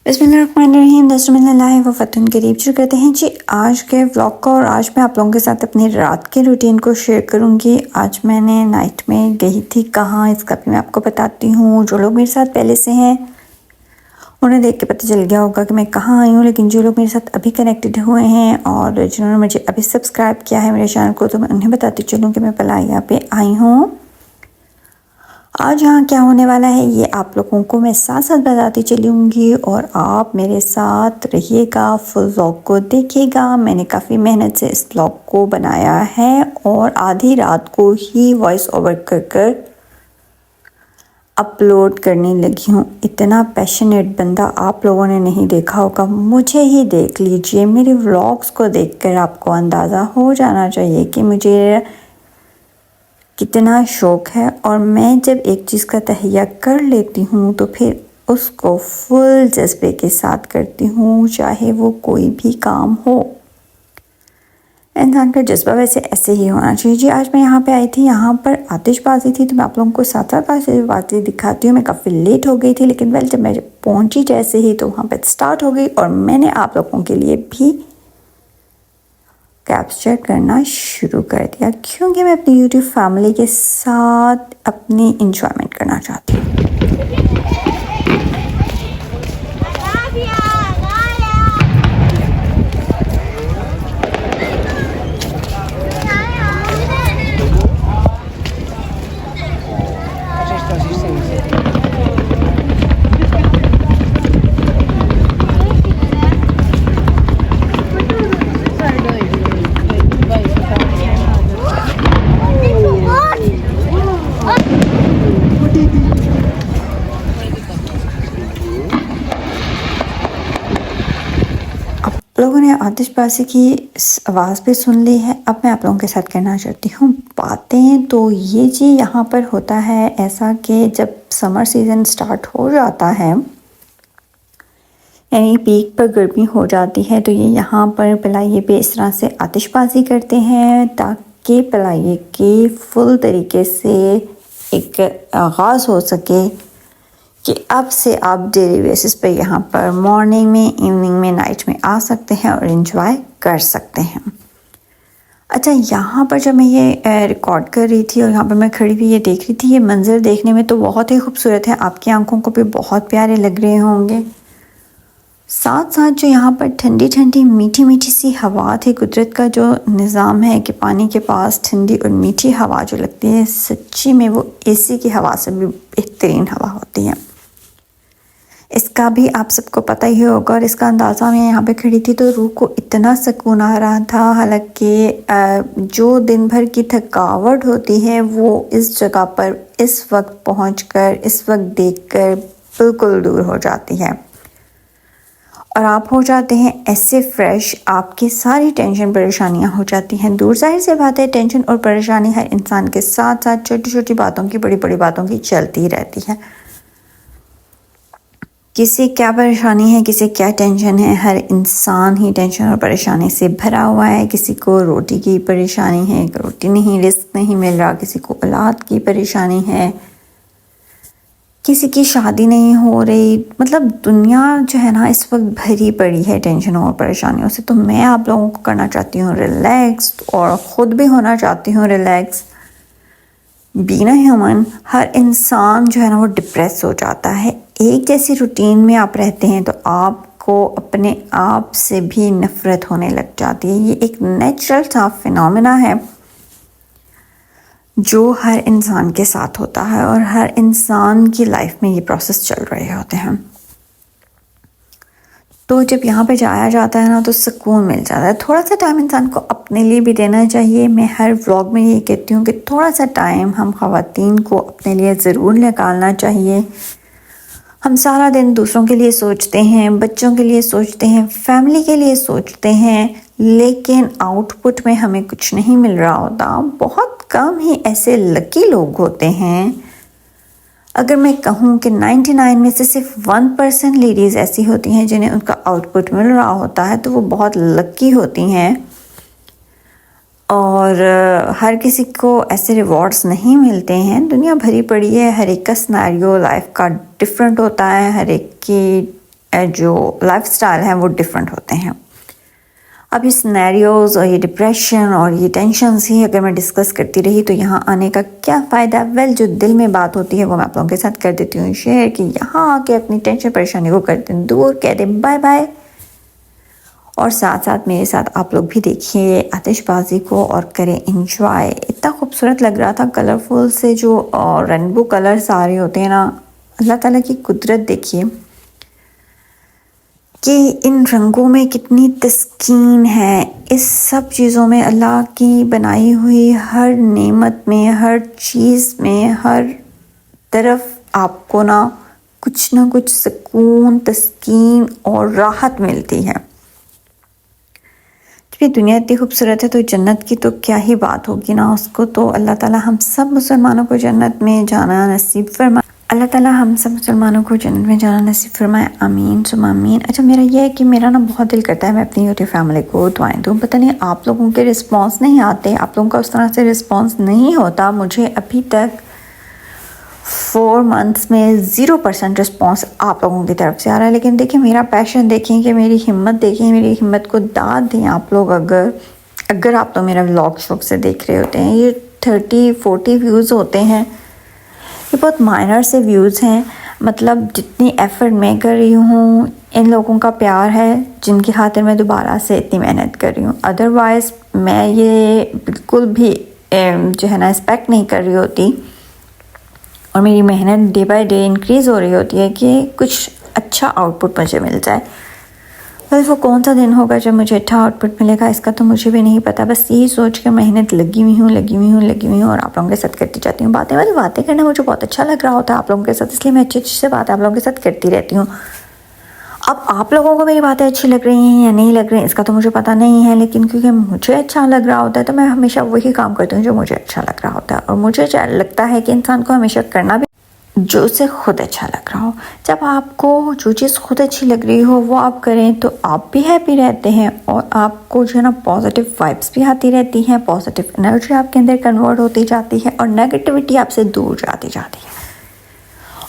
बिस्मिल्लाहिर्रहमानिर्रहीम वफ़तुन करीब शुरू करते हैं जी आज के व्लॉग को। और आज मैं आप लोगों के साथ अपनी रात के रूटीन को शेयर करूंगी। आज मैंने नाइट में गई थी कहाँ, इसका भी मैं आपको बताती हूँ। जो लोग मेरे साथ पहले से हैं उन्हें देख के पता चल गया होगा कि मैं कहाँ आई हूँ, लेकिन जो लोग मेरे साथ अभी कनेक्टेड हुए हैं और जिन्होंने मुझे अभी सब्सक्राइब किया है मेरे चैनल को, तो मैं उन्हें बताती चलूँ कि मैं पलाया पे आई हूँ। आज यहाँ क्या होने वाला है ये आप लोगों को मैं साथ साथ बताती चलूँगी और आप मेरे साथ रहिएगा, फुल व्लॉग को देखिएगा। मैंने काफ़ी मेहनत से इस व्लॉग को बनाया है और आधी रात को ही वॉइस ओवर कर अपलोड करने लगी हूँ। इतना पैशनेट बंदा आप लोगों ने नहीं देखा होगा, मुझे ही देख लीजिए। मेरे व्लॉग्स को देखकर आपको अंदाज़ा हो जाना चाहिए कि मुझे कितना शौक़ है। और मैं जब एक चीज़ का तहैया कर लेती हूँ तो फिर उसको फुल जज्बे के साथ करती हूँ, चाहे वो कोई भी काम हो। इंसान का जज्बा वैसे ऐसे ही होना चाहिए जी। आज मैं यहाँ पे आई थी, यहाँ पर आतिशबाजी थी, तो मैं आप लोगों को साथ साथ आतिशबाजी दिखाती हूँ। मैं काफ़ी लेट हो गई थी, लेकिन वेल जब मैं पहुँची जैसे ही तो वहाँ पर स्टार्ट हो गई और मैंने आप लोगों के लिए भी कैप्चर करना शुरू कर दिया, क्योंकि मैं अपनी यूट्यूब फैमिली के साथ अपनी इंजॉयमेंट करना चाहती हूँ। लोगों ने आतिशबाजी की आवाज़ भी सुन ली है। अब मैं आप लोगों के साथ करना चाहती हूँ बातें। तो ये जी यहाँ पर होता है ऐसा कि जब समर सीज़न स्टार्ट हो जाता है, यानी पीक पर गर्मी हो जाती है, तो ये यहाँ पर पलाये पे इस तरह से आतिशबाजी करते हैं ताकि पलाये के फुल तरीके से एक आगाज़ हो सके कि अब से आप डेली बेसिस पे यहाँ पर मॉर्निंग में, इवनिंग में, नाइट में आ सकते हैं और इन्जॉय कर सकते हैं। अच्छा, यहाँ पर जब मैं ये रिकॉर्ड कर रही थी और यहाँ पर मैं खड़ी हुई ये देख रही थी, ये मंज़र देखने में तो बहुत ही खूबसूरत है, आपकी आंखों को भी बहुत प्यारे लग रहे होंगे। साथ साथ जो यहाँ पर ठंडी ठंडी मीठी मीठी सी हवा थी, कुदरत का जो निज़ाम है कि पानी के पास ठंडी और मीठी हवा जो लगती है, सच्ची में वो एसी की हवा से भी बेहतरीन हवा होती है। इसका भी आप सबको पता ही होगा और इसका अंदाज़ा मैं यहाँ पे खड़ी थी तो रूह को इतना सुकून आ रहा था। हालांकि जो दिन भर की थकावट होती है वो इस जगह पर इस वक्त पहुंचकर, इस वक्त देखकर बिल्कुल दूर हो जाती है और आप हो जाते हैं ऐसे फ्रेश, आपकी सारी टेंशन परेशानियां हो जाती हैं दूर। जाहिर सी बात है, टेंशन और परेशानी हर इंसान के साथ साथ छोटी छोटी बातों की, बड़ी बड़ी बातों की चलती रहती है। किसी क्या परेशानी है, किसी क्या टेंशन है, हर इंसान ही टेंशन और परेशानी से भरा हुआ है। किसी को रोटी की परेशानी है, रोटी नहीं, रिस्क नहीं मिल रहा, किसी को औलाद की परेशानी है, किसी की शादी नहीं हो रही। मतलब दुनिया जो है ना इस वक्त भरी पड़ी है टेंशनों और परेशानियों से। तो मैं आप लोगों को करना चाहती हूँ रिलैक्स और ख़ुद भी होना चाहती हूँ रिलैक्स। बीना ह्यूमन, हर इंसान जो है ना वो डिप्रेस हो जाता है। एक जैसी रूटीन में आप रहते हैं तो आपको अपने आप से भी नफ़रत होने लग जाती है। ये एक नेचुरल सा फिनोमेना है जो हर इंसान के साथ होता है और हर इंसान की लाइफ में ये प्रोसेस चल रहे होते हैं। तो जब यहाँ पे जाया जाता है ना तो सुकून मिल जाता है। थोड़ा सा टाइम इंसान को अपने लिए भी देना चाहिए। मैं हर व्लॉग में ये कहती हूँ कि थोड़ा सा टाइम हम ख़वातीन को अपने लिए ज़रूर निकालना चाहिए। हम सारा दिन दूसरों के लिए सोचते हैं, बच्चों के लिए सोचते हैं, फैमिली के लिए सोचते हैं, लेकिन आउटपुट में हमें कुछ नहीं मिल रहा होता। बहुत कम ही ऐसे लकी लोग होते हैं, अगर मैं कहूँ कि 99 में से सिर्फ 1% लेडीज़ ऐसी होती हैं जिन्हें उनका आउटपुट मिल रहा होता है, तो वो बहुत लकी होती हैं। और हर किसी को ऐसे रिवॉर्ड्स नहीं मिलते हैं। दुनिया भरी पड़ी है, हर एक का सिनेरियो लाइफ का डिफरेंट होता है, हर एक की जो लाइफस्टाइल हैं वो डिफरेंट होते हैं। अब ये सिनेरियोज और ये डिप्रेशन और ये टेंशन्स ही अगर मैं डिस्कस करती रही तो यहाँ आने का क्या फ़ायदा। वेल, जो दिल में बात होती है वो मैं आप लोगों के साथ कर देती हूँ शेयर, कि यहाँ आके अपनी टेंशन परेशानी को करते हैं दूर, कह दे बाय बाय। और साथ साथ मेरे साथ आप लोग भी देखिए आतिशबाजी को और करें इंजॉय। इतना खूबसूरत लग रहा था, कलरफुल से जो रेनबो कलर्स आ रहे होते हैं ना, अल्लाह ताला की कुदरत देखिए कि इन रंगों में कितनी तस्कीन है। इस सब चीज़ों में, अल्लाह की बनाई हुई हर नेमत में, हर चीज़ में, हर तरफ आपको ना कुछ सुकून, तस्कीन और राहत मिलती है। जब ये दुनिया इतनी खूबसूरत है तो जन्नत की तो क्या ही बात होगी ना। उसको तो अल्लाह ताला हम सब मुसलमानों को जन्नत में जाना नसीब फरमाए। अल्लाह ताला हम सब मुसलमानों को जन्नत में जाना नसीब फरमाए, आमीन सुम आमीन। अच्छा, मेरा ये है कि मेरा ना बहुत दिल करता है मैं अपनी यूट्यूब फैमिली को दुआएं दूँ। पता नहीं आप लोगों के रिस्पांस नहीं आते, आप लोगों का उस तरह से रिस्पांस नहीं होता। मुझे अभी तक 4 मंथ्स में 0% रिस्पांस आप लोगों की तरफ से आ रहा है। लेकिन देखिए मेरा पैशन देखें, कि मेरी हिम्मत देखें, मेरी हिम्मत को दाद दें आप लोग। अगर आप लोग मेरा व्लॉग शौक से देख रहे होते हैं, ये 30-40 व्यूज़ होते हैं, ये बहुत माइनर से व्यूज़ हैं। मतलब जितनी एफ़र्ट मैं कर रही हूँ, इन लोगों का प्यार है जिनकी खातिर मैं दोबारा से इतनी मेहनत कर रही हूँ। अदरवाइज़ मैं ये बिल्कुल भी जो है ना एक्सपेक्ट नहीं कर रही होती, और मेरी मेहनत डे बाय डे इंक्रीज़ हो रही होती है कि कुछ अच्छा आउटपुट मुझे मिल जाए। बस वो कौन सा दिन होगा जब मुझे अच्छा आउटपुट मिलेगा, इसका तो मुझे भी नहीं पता। बस यही सोच के मेहनत लगी हुई हूँ और आप लोगों के साथ करती जाती हूँ। बातें करना मुझे बहुत अच्छा लग रहा होता है आप लोगों के साथ, इसलिए मैं अच्छी से बातें आप लोगों के साथ करती रहती हूँ। अब आप लोगों को मेरी बातें अच्छी लग रही हैं या नहीं लग रही हैं इसका तो मुझे पता नहीं है, लेकिन क्योंकि मुझे अच्छा लग रहा होता है तो मैं हमेशा वही काम करती हूँ जो मुझे अच्छा लग रहा होता है। और मुझे लगता है कि इंसान को हमेशा करना भी जो उसे खुद अच्छा लग रहा हो। जब आपको जो चीज़ खुद अच्छी लग रही हो वो आप करें तो आप भी हैप्पी रहते हैं, और आपको जो है ना पॉजिटिव वाइब्स भी आती रहती हैं, पॉजिटिव एनर्जी आपके अंदर कन्वर्ट होती जाती है, और नेगेटिविटी आपसे दूर जाती है।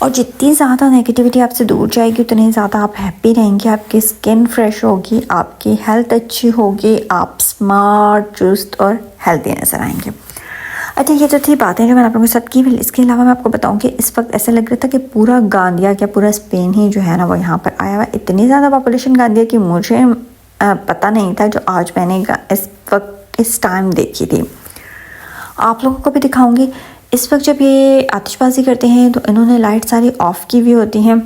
और जितनी ज़्यादा नेगेटिविटी आपसे दूर जाएगी उतनी ज़्यादा आप हैप्पी रहेंगे, आपकी स्किन फ्रेश होगी, आपकी हेल्थ अच्छी होगी, आप स्मार्ट, चुस्त और हेल्दी नज़र आएंगे। अच्छा, ये जो थी बातें जो मैंने आप लोगों के साथ की। इसके अलावा मैं आपको बताऊं कि इस वक्त ऐसा लग रहा था कि पूरा गांधिया क्या पूरा स्पेन ही जो है ना वो यहाँ पर आया हुआ। इतनी ज़्यादा पॉपुलेशन गांधिया की मुझे पता नहीं था जो आज मैंने इस वक्त इस टाइम देखी थी। आप लोगों को भी दिखाऊंगी। इस वक्त जब ये आतिशबाजी करते हैं तो इन्होंने लाइट सारी ऑफ़ की हुई होती हैं,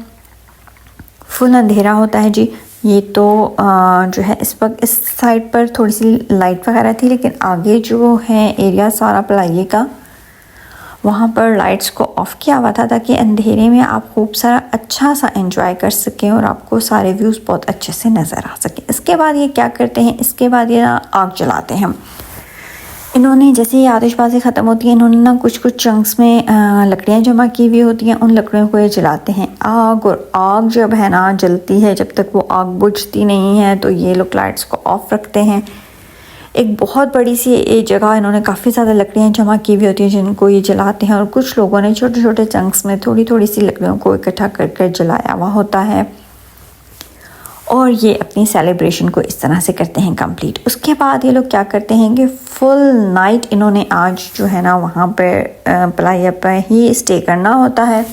फुल अंधेरा होता है जी। ये तो जो है इस वक्त इस साइड पर थोड़ी सी लाइट वगैरह थी, लेकिन आगे जो है एरिया सारा पलाइए का, वहाँ पर लाइट्स को ऑफ़ किया हुआ था ताकि अंधेरे में आप खूब सारा अच्छा सा एंजॉय कर सकें और आपको सारे व्यूज़ बहुत अच्छे से नज़र आ सकें। इसके बाद ये क्या करते हैं, इसके बाद ये आग जलाते हैं। इन्होंने जैसे ही आतिशबाजी ख़त्म होती है, इन्होंने ना कुछ चंक्स में लकड़ियाँ जमा की हुई होती हैं, उन लकड़ियों को ये जलाते हैं। और आग जब है ना जलती है, जब तक वो आग बुझती नहीं है तो ये लोग लाइट्स को ऑफ़ रखते हैं। एक बहुत बड़ी सी एक जगह इन्होंने काफ़ी ज़्यादा लकड़ियाँ जमा की हुई होती हैं जिनको ये जलाते हैं, और कुछ लोगों ने छोटे छोटे चंक्स में थोड़ी सी लकड़ियों को इकट्ठा कर जलाया हुआ होता है, और ये अपनी सेलिब्रेशन को इस तरह से करते हैं कंप्लीट। उसके बाद ये लोग क्या करते हैं कि फुल नाइट इन्होंने आज जो है ना वहाँ पर पलाइया पर ही स्टे करना होता है,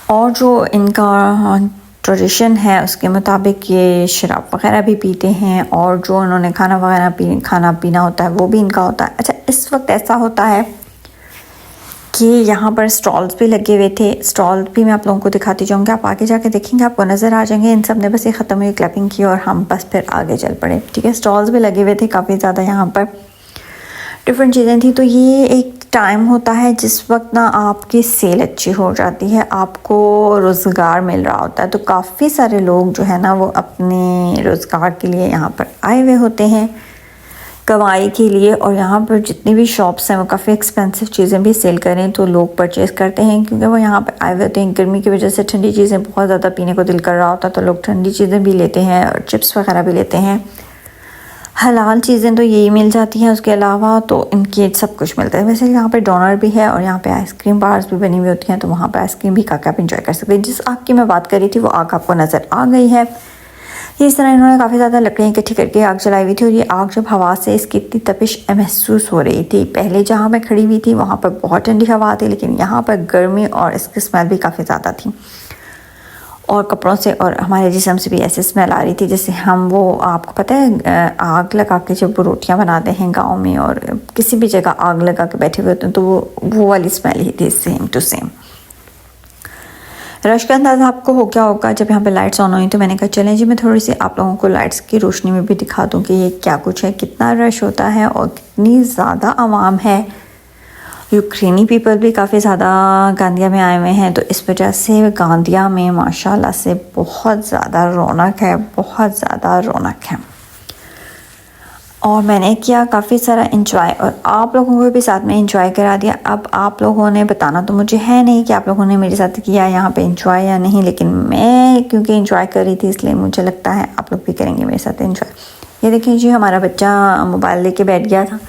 और जो इनका ट्रेडिशन है उसके मुताबिक ये शराब वगैरह भी पीते हैं, और जो उन्होंने खाना पीना होता है वो भी इनका होता है। अच्छा, इस वक्त ऐसा होता है कि यहाँ पर स्टॉल्स भी लगे हुए थे। स्टॉल भी मैं आप लोगों को दिखाती जाऊँगी, आप आगे जाके देखेंगे आपको नज़र आ जाएंगे। इन सब ने बस ये ख़त्म हुई क्लैपिंग की और हम बस फिर आगे चल पड़े। ठीक है, स्टॉल्स भी लगे हुए थे काफ़ी ज़्यादा, यहाँ पर डिफरेंट चीज़ें थी। तो ये एक टाइम होता है जिस वक्त ना आपकी सेल अच्छी हो जाती है, आपको रोज़गार मिल रहा होता है। तो काफ़ी सारे लोग जो है ना वो अपने रोज़गार के लिए यहाँ पर आए हुए होते हैं, कमाई के लिए। और यहाँ पर जितनी भी शॉप्स हैं वो काफ़ी एक्सपेंसिव चीज़ें भी सेल करें तो लोग परचेज़ करते हैं, क्योंकि वो यहाँ पर आए हुए होते हैं। गर्मी की वजह से ठंडी चीज़ें बहुत ज़्यादा पीने को दिल कर रहा होता है तो लोग ठंडी चीज़ें भी लेते हैं और चिप्स वगैरह भी लेते हैं। हलाल चीज़ें तो यही मिल जाती हैं, उसके अलावा तो इनके सब कुछ मिलता है। वैसे यहाँ पे डोनर भी है और यहाँ पे आइसक्रीम बार्स भी बनी हुई होती हैं, तो वहाँ पे आइसक्रीम भी खाकर आप इंजॉय कर सकते हैं। जिस आग की मैं बात कर रही थी वो आग आपको नज़र आ गई है। इस तरह इन्होंने काफ़ी ज़्यादा लकड़ियाँ इकट्ठी करके आग जलाई हुई थी और ये आग जब हवा से इसकी इतनी तपिश महसूस हो रही थी। पहले जहाँ मैं खड़ी हुई थी वहाँ पर बहुत ठंडी हवा थी, लेकिन यहाँ पर गर्मी और इसकी स्मेल भी काफ़ी ज़्यादा थी और कपड़ों से और हमारे जिस्म से भी ऐसी स्मेल आ रही थी जैसे हम वो, आपको पता है आग लगा के जब रोटियां बनाते हैं गांव में और किसी भी जगह आग लगा के बैठे हुए होते हैं, तो वो वाली स्मेल ही थी, सेम टू सेम। रश का अंदाज़ा आपको हो गया होगा जब यहाँ पे लाइट्स ऑन हुई, तो मैंने कहा चलें जी मैं थोड़ी सी आप लोगों को लाइट्स की रोशनी में भी दिखा दूँ कि ये क्या कुछ है, कितना रश होता है और कितनी ज़्यादा आवाम है। यूक्रेनी पीपल भी काफ़ी ज़्यादा गांदिया में आए हुए हैं, तो इस वजह से गांदिया में माशाल्लाह से बहुत ज़्यादा रौनक है, बहुत ज़्यादा रौनक है। और मैंने किया काफ़ी सारा इंजॉय और आप लोगों को भी साथ में इंजॉय करा दिया। अब आप लोगों ने बताना तो मुझे है नहीं कि आप लोगों ने मेरे साथ किया यहाँ पे इंजॉय या नहीं, लेकिन मैं क्योंकि इंजॉय कर रही थी इसलिए मुझे लगता है आप लोग भी करेंगे मेरे साथ इंजॉय। ये देखिए जी हमारा बच्चा मोबाइल लेके बैठ गया था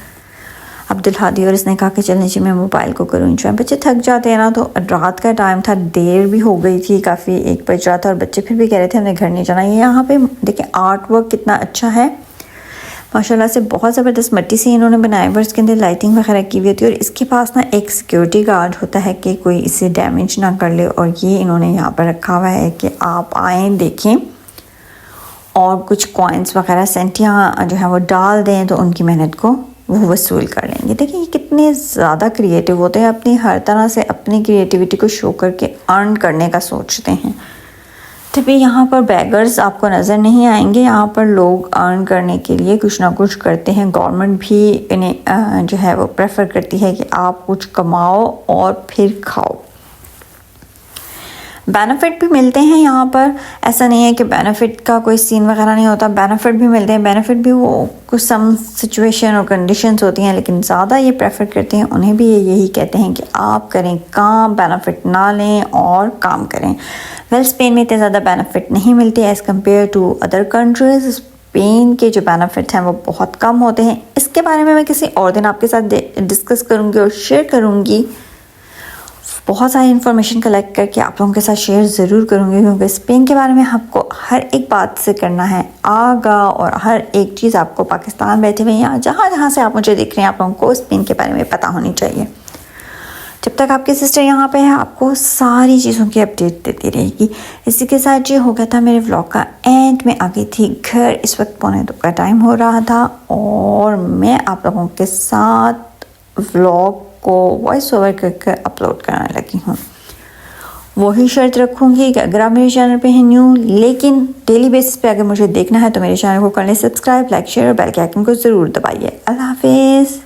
अब्दुल हादी, और इसने कहा कि चलने जी मैं मोबाइल को करूँ इंजॉय। बच्चे थक जाते हैं ना, तो रात का टाइम था, देर भी हो गई थी काफ़ी, 1 बज रहा था और बच्चे फिर भी कह रहे थे हमें घर नहीं जाना। ये यहाँ पे देखिए आर्ट वर्क कितना अच्छा है माशाल्लाह से, बहुत ज़बरदस्त मट्टी से इन्होंने बनाया हुआ, इसके अंदर लाइटिंग वगैरह की हुई होती है और इसके पास ना एक सिक्योरिटी गार्ड होता है कि कोई इसे डैमेज ना कर ले, और ये इन्होंने यहाँ पर रखा हुआ है कि आप आएँ देखें और कुछ कॉइन्स वगैरह सेंटियाँ जो है वो डाल दें तो उनकी मेहनत को वो वसूल कर लेंगे। देखिए ये कितने ज़्यादा क्रिएटिव होते हैं, अपनी हर तरह से अपनी क्रिएटिविटी को शो करके अर्न करने का सोचते हैं। तभी यहाँ पर बैगर्स आपको नज़र नहीं आएंगे, यहाँ पर लोग अर्न करने के लिए कुछ ना कुछ करते हैं। गवर्नमेंट भी इन्हें जो है वो प्रेफर करती है कि आप कुछ कमाओ और फिर खाओ। बेनिफिट भी मिलते हैं यहाँ पर, ऐसा नहीं है कि बेनिफिट का कोई सीन वगैरह नहीं होता, बेनिफिट भी मिलते हैं। बेनिफिट भी वो कुछ सम सिचुएशन और कंडीशंस होती हैं, लेकिन ज़्यादा ये प्रेफर करते हैं, उन्हें भी ये यही कहते हैं कि आप करें काम, बेनिफिट ना लें और काम करें। वेल स्पेन में इतने ज़्यादा बेनिफिट नहीं मिलते as compare to other countries. Spain के जो बेनिफिट हैं वो बहुत कम होते हैं। इसके बारे में मैं किसी और दिन आपके साथ डिस्कस करूँगी और शेयर करूँगी, बहुत सारी इन्फॉर्मेशन कलेक्ट करके आप लोगों के साथ शेयर ज़रूर करूँगी, क्योंकि स्पेन के बारे में आपको हर एक बात से करना है आगा, और हर एक चीज़ आपको पाकिस्तान बैठे हुए यहाँ जहाँ से आप मुझे देख रहे हैं आप लोगों को स्पेन के बारे में पता होनी चाहिए। जब तक आपकी सिस्टर यहाँ पे है आपको सारी चीज़ों की अपडेट देती रहेगी। इसी के साथ ये हो गया था मेरे व्लॉग का एंड में आ गई थी घर। इस वक्त 1:45 का टाइम हो रहा था और मैं आप लोगों के साथ व्लॉग को वॉइस ओवर करके अपलोड करने लगी हूँ। वही शर्त रखूँगी कि अगर आप मेरे चैनल पे हैं न्यू, लेकिन डेली बेसिस पे अगर मुझे देखना है तो मेरे चैनल को कर लें सब्सक्राइब, लाइक, शेयर और बेल के आइकन को ज़रूर दबाइए। अल्लाह हाफिज़।